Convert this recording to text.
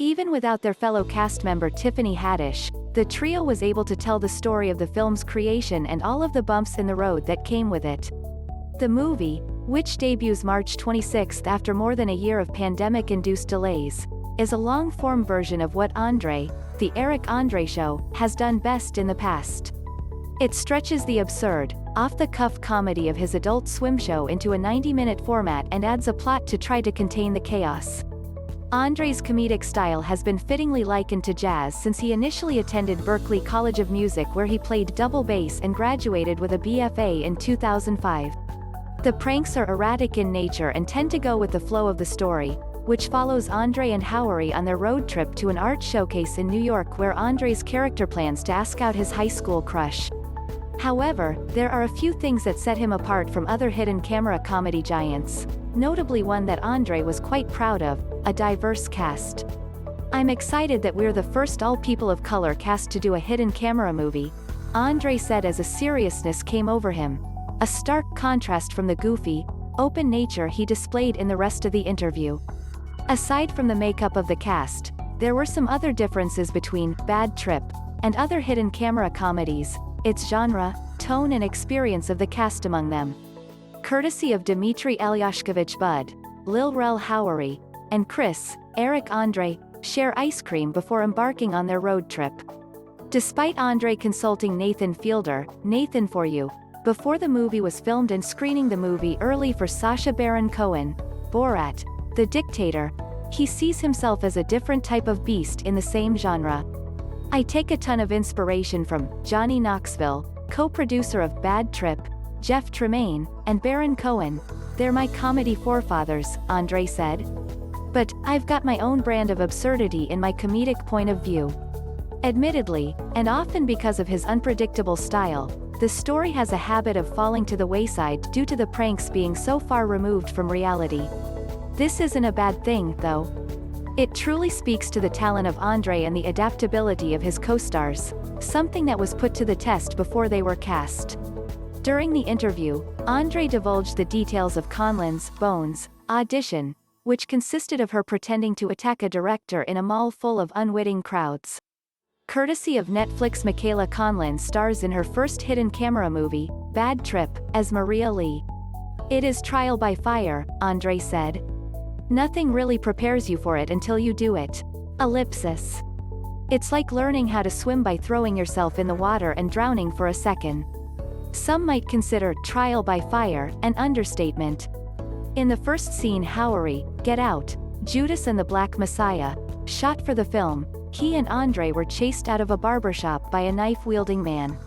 Even without their fellow cast member Tiffany Haddish, the trio was able to tell the story of the film's creation and all of the bumps in the road that came with it. The movie, which debuts March 26 after more than a year of pandemic-induced delays, is a long-form version of what Andre, the Eric Andre Show, has done best in the past. It stretches the absurd, off-the-cuff comedy of his Adult Swim show into a 90-minute format and adds a plot to try to contain the chaos. Andre's comedic style has been fittingly likened to jazz since he initially attended Berklee College of Music, where he played double bass and graduated with a BFA in 2005. The pranks are erratic in nature and tend to go with the flow of the story, which follows Andre and Howery on their road trip to an art showcase in New York where Andre's character plans to ask out his high school crush. However, there are a few things that set him apart from other hidden camera comedy giants, notably one that Andre was quite proud of: a diverse cast. "I'm excited that we're the first all-people of color cast to do a hidden camera movie," Andre said as a seriousness came over him, a stark contrast from the goofy, open nature he displayed in the rest of the interview. Aside from the makeup of the cast, there were some other differences between Bad Trip and other hidden camera comedies: its genre, tone and experience of the cast among them. Courtesy of Dimitry Elyashkevich Bud, Lil Rel Howery, and Chris, Eric Andre, share ice cream before embarking on their road trip. Despite Andre consulting Nathan Fielder, Nathan for You, before the movie was filmed and screening the movie early for Sacha Baron Cohen, Borat, The Dictator, he sees himself as a different type of beast in the same genre. "I take a ton of inspiration from Johnny Knoxville, co-producer of Bad Trip, Jeff Tremaine, and Baron Cohen. They're my comedy forefathers," Andre said. "But I've got my own brand of absurdity in my comedic point of view." Admittedly, and often because of his unpredictable style, the story has a habit of falling to the wayside due to the pranks being so far removed from reality. This isn't a bad thing, though. It truly speaks to the talent of Andre and the adaptability of his co-stars, something that was put to the test before they were cast. During the interview, Andre divulged the details of Conlin's Bones audition, which consisted of her pretending to attack a director in a mall full of unwitting crowds. Courtesy of Netflix, Michaela Conlin stars in her first hidden camera movie, Bad Trip, as Maria Lee. "It is trial by fire," Andre said. "Nothing really prepares you for it until you do it. Ellipsis. It's like learning how to swim by throwing yourself in the water and drowning for a second." Some might consider trial by fire an understatement. In the first scene, Howery, Get Out, Judas and the Black Messiah, shot for the film, he and Andre were chased out of a barbershop by a knife-wielding man.